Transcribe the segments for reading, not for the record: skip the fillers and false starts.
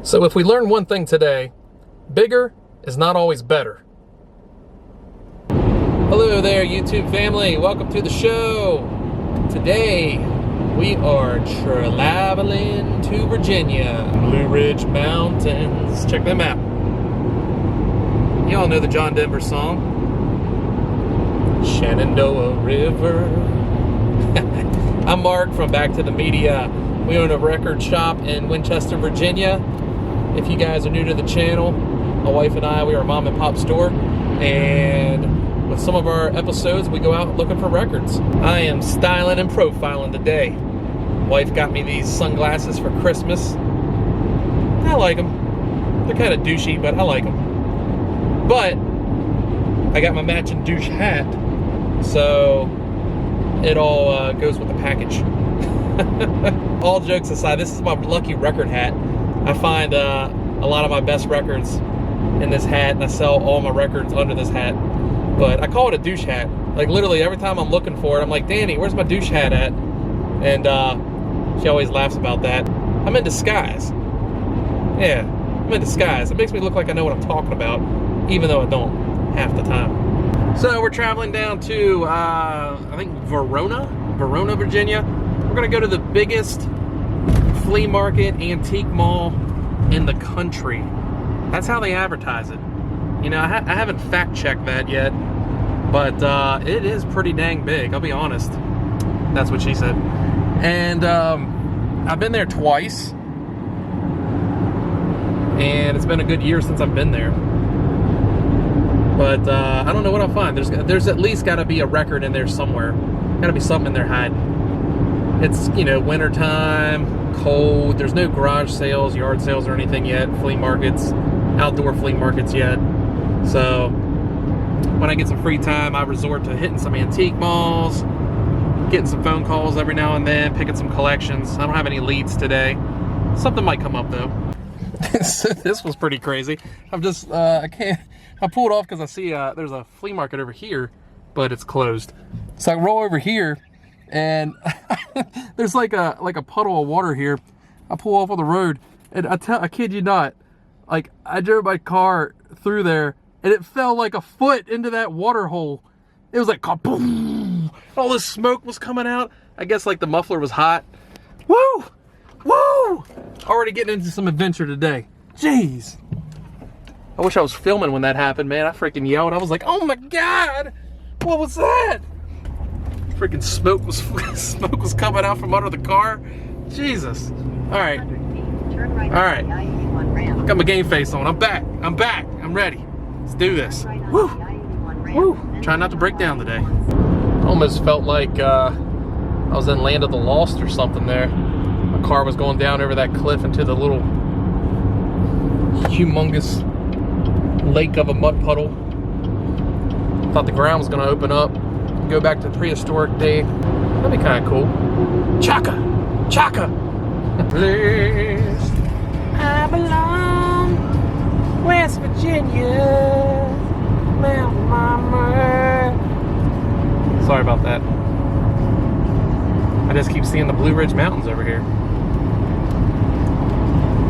So if we learn one thing today, bigger is not always better. Hello there, YouTube family. Welcome to the show. Today, we are traveling to Virginia, Blue Ridge Mountains. Check them out. Y'all know the John Denver song, Shenandoah River. I'm Mark from Back to the Media. We own a record shop in Winchester, Virginia. If you guys are new to the channel, my wife and I, we are a mom and pop store, and with some of our episodes, we go out looking for records. I am styling and profiling today. Wife got me these sunglasses for Christmas. I like them. They're kind of douchey, but I like them. But I got my matching douche hat, so it all goes with the package. All jokes aside, this is my lucky record hat. I find a lot of my best records in this hat, and I sell all my records under this hat. But I call it a douche hat. Like literally every time I'm looking for it, I'm like, Danny, where's my douche hat at? And she always laughs about that. I'm in disguise. Yeah, I'm in disguise. It makes me look like I know what I'm talking about, even though I don't half the time. So we're traveling down to, I think Verona, Virginia. We're gonna go to the biggest flea market antique mall in the country. That's how they advertise it. You know, I haven't fact checked that yet, but it is pretty dang big, I'll be honest. That's what she said. And I've been there twice, and it's been a good year since I've been there. But I don't know what I'll find. There's at least got to be a record in there somewhere. Got to be something in there hiding. It's, you know, winter time, cold. There's no garage sales, yard sales, or anything yet. Flea markets, outdoor flea markets yet. So when I get some free time, I resort to hitting some antique malls, getting some phone calls every now and then, picking some collections. I don't have any leads today. Something might come up though. This was pretty crazy. I'm just I pulled off because I see there's a flea market over here, but it's closed. So I roll over here, and there's like a puddle of water here. I pull off on the road, and I kid you not, like I drove my car through there, and it fell like a foot into that water hole. It was like kaboom! All this smoke was coming out. I guess like the muffler was hot. Woo! Woo! Already getting into some adventure today. Jeez. I wish I was filming when that happened, man. I freaking yelled. I was like, oh my God! What was that? Freaking smoke was coming out from under the car. Jesus. Alright. Alright. Got my game face on. I'm back. I'm ready. Let's do this. Woo! Woo! Trying not to break down today. Almost felt like I was in Land of the Lost or something there. My car was going down over that cliff into the little humongous lake of a mud puddle. Thought the ground was going to open up, go back to prehistoric day. That'd be kind of cool. Chaka! Chaka! Place I belong, West Virginia, Mountain Mama. Sorry about that. I just keep seeing the Blue Ridge Mountains over here.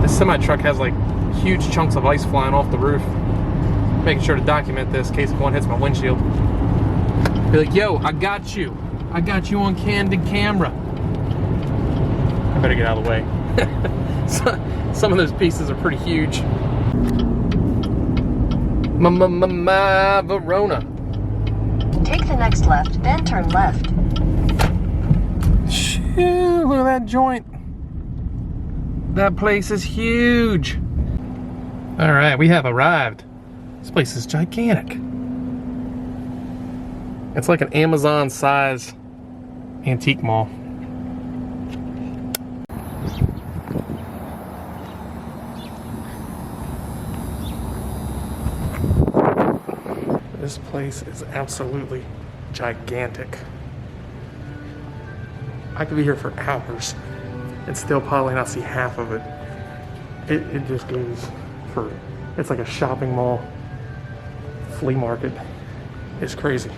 This semi-truck has like huge chunks of ice flying off the roof. Making sure to document this in case one hits my windshield. Be like, yo, I got you. I got you on candid camera. I better get out of the way. Some of those pieces are pretty huge. Verona. Take the next left, then turn left. Shoo, look at that joint. That place is huge. All right, we have arrived. This place is gigantic. It's like an Amazon-size antique mall. This place is absolutely gigantic. I could be here for hours and still probably not see half of it. It just goes for, it's like a shopping mall, flea market. It's crazy.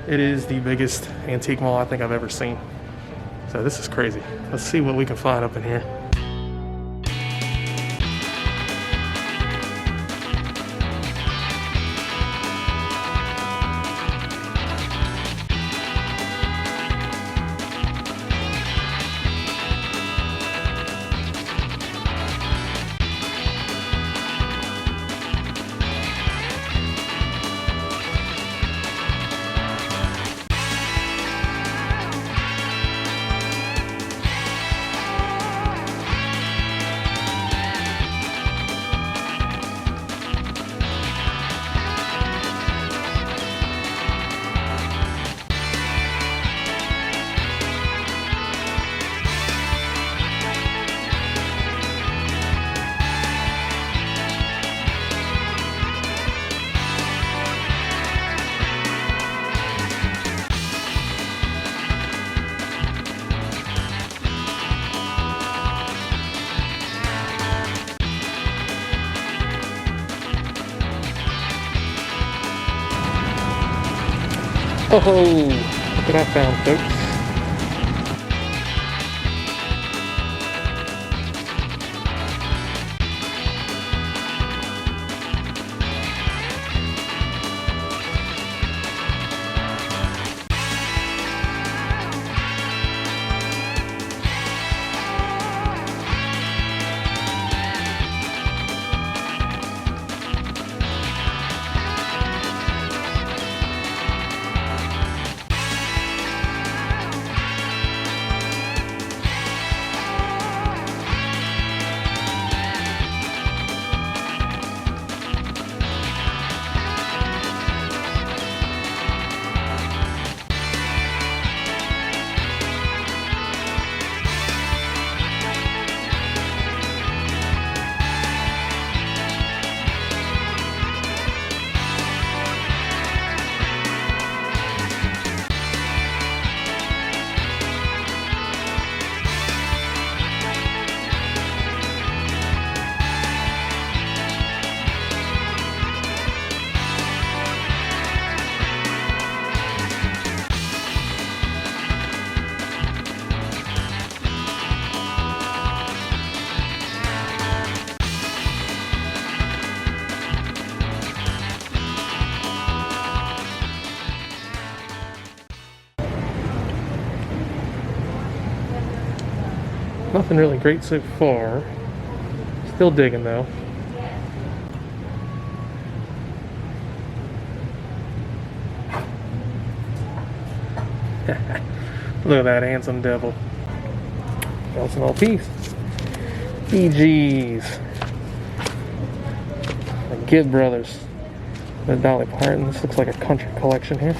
It is the biggest antique mall I think I've ever seen. So this is crazy. Let's see what we can find up in here. Whoa! Look what I found, folks. Nothing really great so far. Still digging though. Look at that handsome devil. Got some old piece. BG's. The Gibb Brothers. The Dolly Parton. This looks like a country collection here.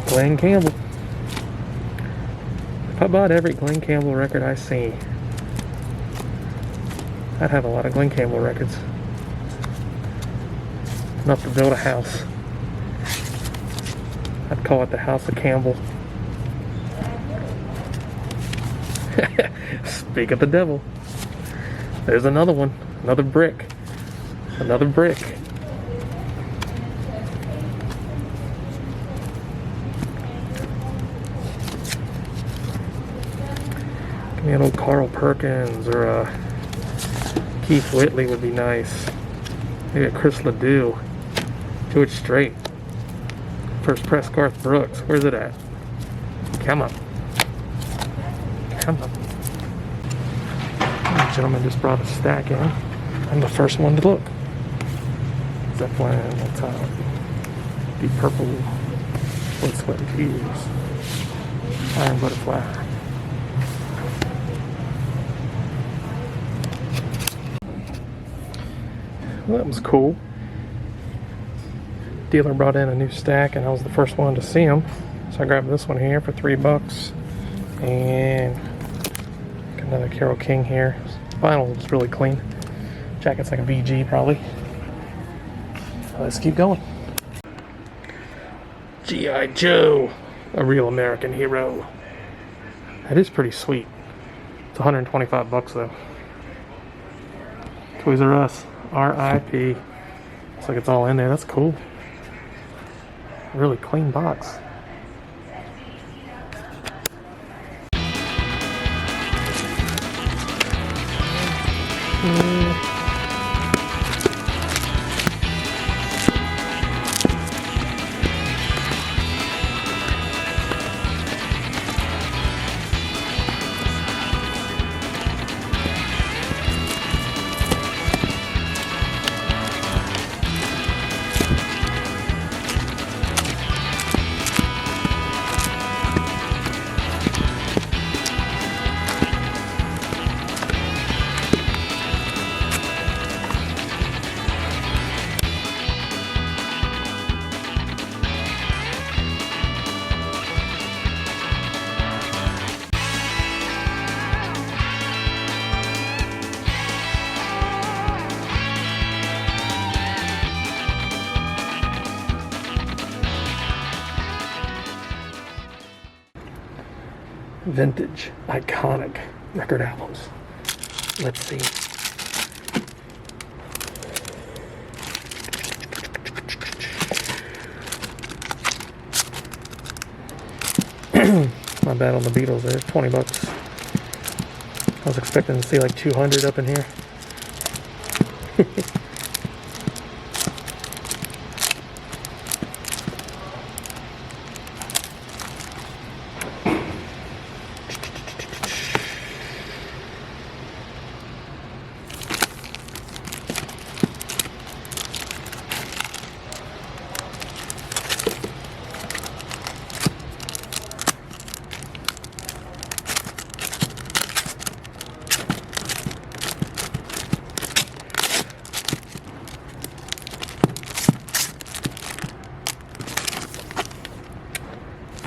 Glenn Campbell. If I bought every Glenn Campbell record I see, I'd have a lot of Glenn Campbell records. Enough to build a house. I'd call it the House of Campbell. Speak of the devil. There's another one. Another brick. Another brick. Give me an old Carl Perkins or a Keith Whitley would be nice. Maybe a Chris Ledoux. Do it straight. First press Garth Brooks. Where's it at? Come on. Come on. The gentleman just brought a stack in. I'm the first one to look. Zeppelin on the top. Deep Purple. Blood, Sweat, and Tears. Iron Butterfly. Well, that was cool. Dealer brought in a new stack and I was the first one to see them. So I grabbed this one here for $3. And got another Carole King here. Vinyl is really clean. Jacket's like a BG probably. Let's keep going. G.I. Joe, a real American hero. That is pretty sweet. It's 125 bucks though. Toys R Us, R.I.P. Looks like it's all in there. That's cool. Really clean box. Vintage, iconic record albums. Let's see. My bad on the Beatles there, 20 bucks. I was expecting to see like 200 up in here.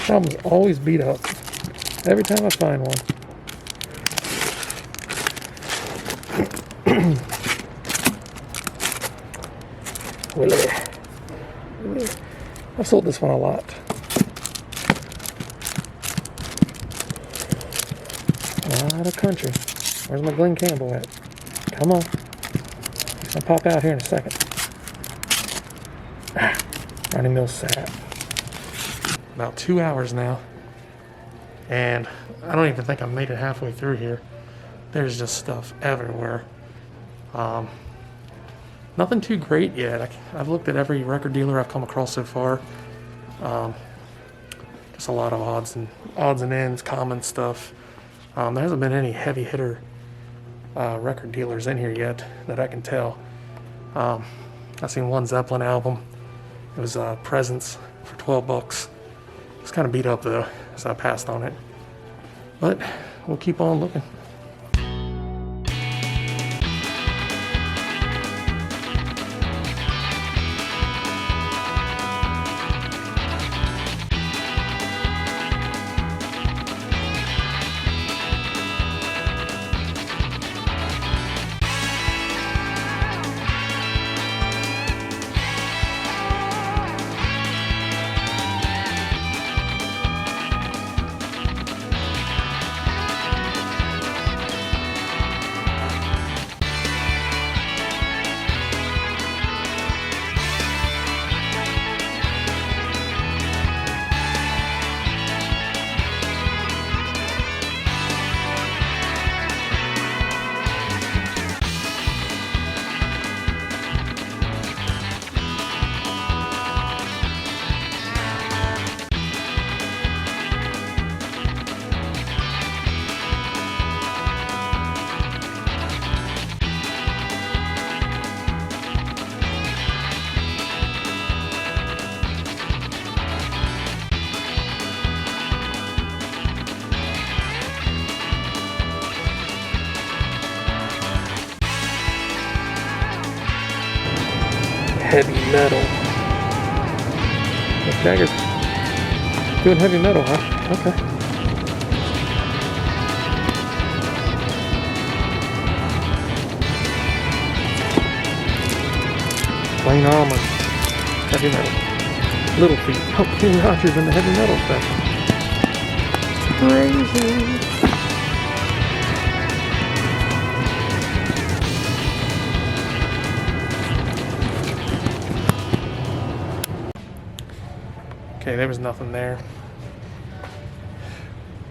Album's always beat up. Every time I find one. Willie. I've sold this one a lot. Out of country. Where's my Glen Campbell at? Come on. I'll pop out here in a second. Ronnie Mills sap. About 2 hours now, and I don't even think I've made it halfway through here. There's just stuff everywhere. Nothing too great yet. I've looked at every record dealer I've come across so far. Just a lot of odds and ends, common stuff. There hasn't been any heavy hitter record dealers in here yet that I can tell. I've seen one Zeppelin album. It was Presents for 12 bucks. It's kind of beat up though, so I passed on it. But we'll keep on looking. Heavy metal. Mick Jagger's doing heavy metal, huh? Okay. Plain Almond. Heavy metal. Little Feat. Oh, King Rogers in the heavy metal section. Crazy. Okay, there was nothing there.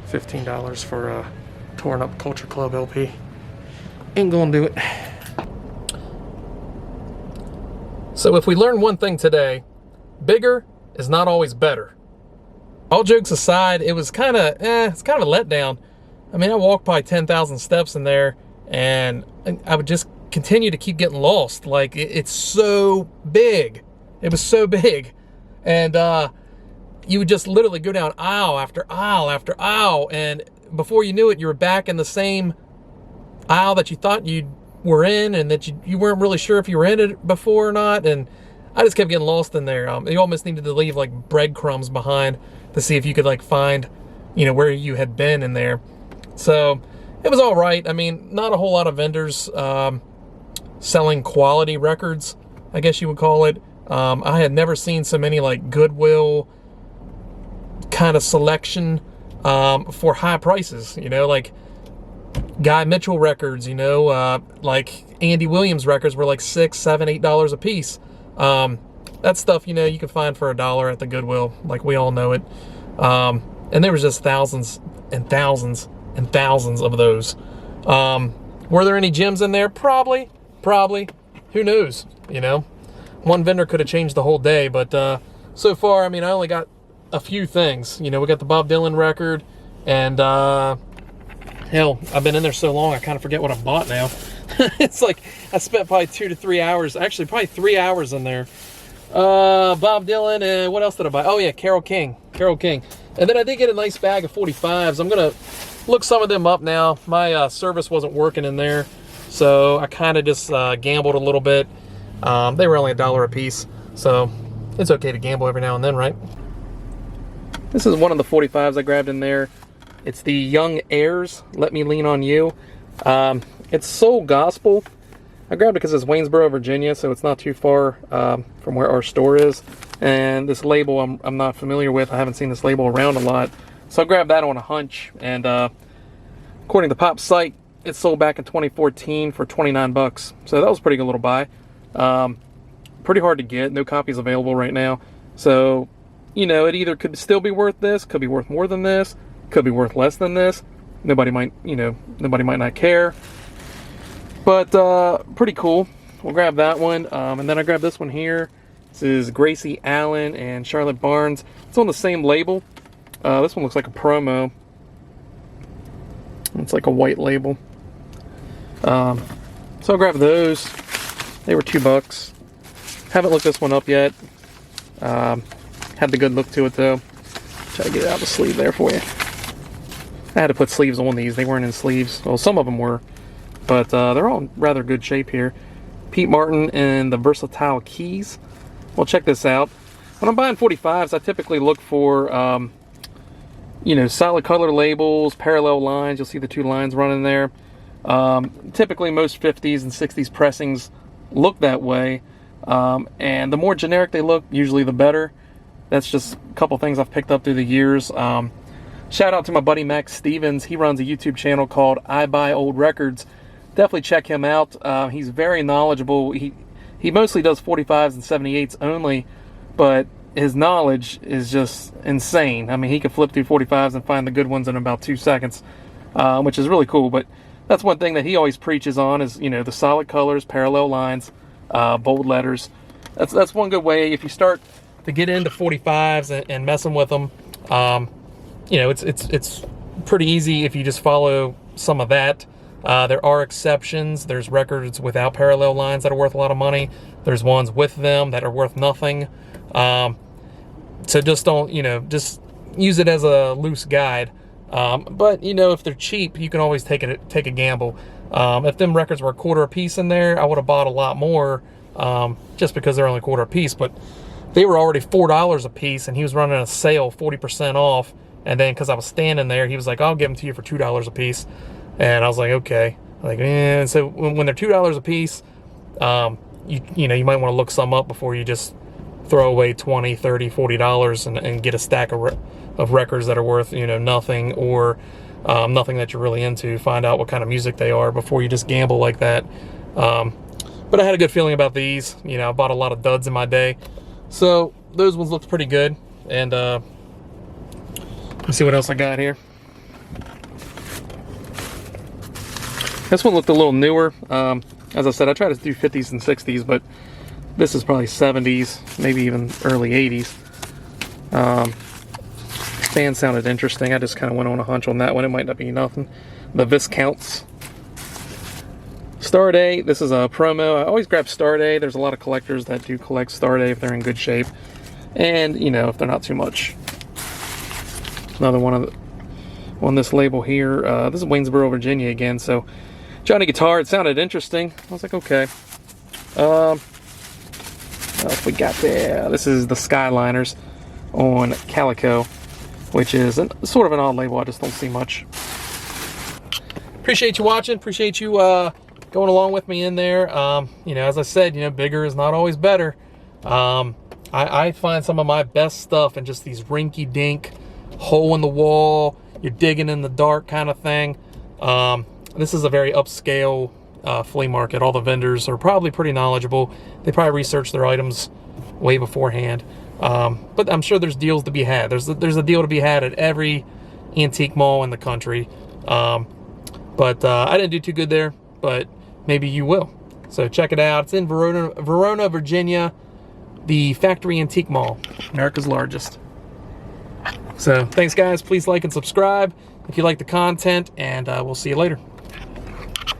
$15 for a torn up Culture Club LP. Ain't gonna do it. So if we learn one thing today, bigger is not always better. All jokes aside, it was it's kind of a letdown. I mean, I walked probably 10,000 steps in there, and I would just continue to keep getting lost. Like, it's so big. It was so big. And, you would just literally go down aisle after aisle after aisle, and before you knew it, you were back in the same aisle that you thought you were in, and that you weren't really sure if you were in it before or not. And I just kept getting lost in there. You almost needed to leave like breadcrumbs behind to see if you could like find, where you had been in there. So it was all right. I mean, not a whole lot of vendors selling quality records, I guess you would call it. I had never seen so many like Goodwill kind of selection for high prices, like Guy Mitchell records, like Andy Williams records were like $6, $7, $8 a piece. That stuff, you can find for $1 at the Goodwill, like we all know it. And there was just thousands and thousands and thousands of those. Were there any gems in there? Probably. Who knows, you know? One vendor could have changed the whole day, but so far, I mean, I only got a few things. You know, we got the Bob Dylan record, and hell, I've been in there so long, I kind of forget what I bought now. It's like I spent probably 2 to 3 hours, actually probably 3 hours in there. Bob Dylan, and what else did I buy? Oh yeah, Carole King. And then I did get a nice bag of 45s. I'm gonna look some of them up now. My service wasn't working in there, so I kind of just gambled a little bit. They were only $1 a piece, so it's okay to gamble every now and then, right? This is one of the 45s I grabbed in there. It's the Young Heirs, Let Me Lean on You. It's Soul Gospel. I grabbed it because it's Waynesboro, Virginia, so it's not too far from where our store is. And this label I'm not familiar with. I haven't seen this label around a lot. So I grabbed that on a hunch. And according to Pop's site, it sold back in 2014 for 29 bucks. So that was a pretty good little buy. Pretty hard to get. No copies available right now. So, you know, it either could still be worth this, could be worth more than this, could be worth less than this. Nobody might not care. But pretty cool. We'll grab that one. And then I grabbed this one here. This is Gracie Allen and Charlotte Barnes. It's on the same label. This one looks like a promo. It's like a white label. So I'll grab those. They were $2. Haven't looked this one up yet. Had the good look to it though. Try to get it out of the sleeve there for you. I had to put sleeves on these. They weren't in sleeves. Well, some of them were. But they're all in rather good shape here. Pete Martin and the Versatile Keys. Well, check this out. When I'm buying 45s, I typically look for, you know, solid color labels, parallel lines. You'll see the 2 lines running there. Typically, most 50s and 60s pressings look that way. And the more generic they look, usually the better. That's just a couple things I've picked up through the years. Shout out to my buddy Max Stevens. He runs a YouTube channel called I Buy Old Records. Definitely check him out. He's very knowledgeable. He mostly does 45s and 78s only, but his knowledge is just insane. I mean, he can flip through 45s and find the good ones in about 2 seconds, which is really cool. But that's one thing that he always preaches on is, you know, the solid colors, parallel lines, bold letters. That's one good way if you start to get into 45s and messing with them. You know, it's pretty easy if you just follow some of that. There are exceptions. There's records without parallel lines that are worth a lot of money. There's ones with them that are worth nothing. So just don't, you know, just use it as a loose guide. But, you know, if they're cheap, you can always take a gamble. If them records were $0.25 a piece in there, I would have bought a lot more just because they're only $0.25 a piece. But they were already $4 a piece, and he was running a sale 40% off. And then because I was standing there, he was like, I'll give them to you for $2 a piece. And I was like, okay. Like, and so when they're $2 a piece, you know, you might want to look some up before you just throw away $20, $30, $40 and get a stack of records that are worth, you know, nothing, or nothing that you're really into. Find out what kind of music they are before you just gamble like that. But I had a good feeling about these. You know, I bought a lot of duds in my day. So those ones looked pretty good. And let's see what else I got here. This one looked a little newer. As I said, I try to do 50s and 60s, but this is probably 70s, maybe even early 80s. Band sounded interesting. I just kind of went on a hunch on that one. It might not be nothing. The Viscounts. Star Day. This is a promo. I always grab Star Day. There's a lot of collectors that do collect Star Day if they're in good shape. And, you know, if they're not too much. Another one on this label here. This is Waynesboro, Virginia again, so Johnny Guitar, it sounded interesting. I was like, okay. What else we got there? This is the Skyliners on Calico, which is sort of an odd label. I just don't see much. Appreciate you watching. Appreciate you going along with me in there. You know, as I said, you know, bigger is not always better. I find some of my best stuff in just these rinky-dink, hole in the wall, you're digging in the dark kind of thing. This is a very upscale flea market. All the vendors are probably pretty knowledgeable. They probably research their items way beforehand. But I'm sure there's deals to be had. There's a deal to be had at every antique mall in the country. But I didn't do too good there, but maybe you will. So check it out. It's in Verona, Virginia, the Factory Antique Mall, America's largest. So thanks, guys. Please like and subscribe if you like the content, and we'll see you later.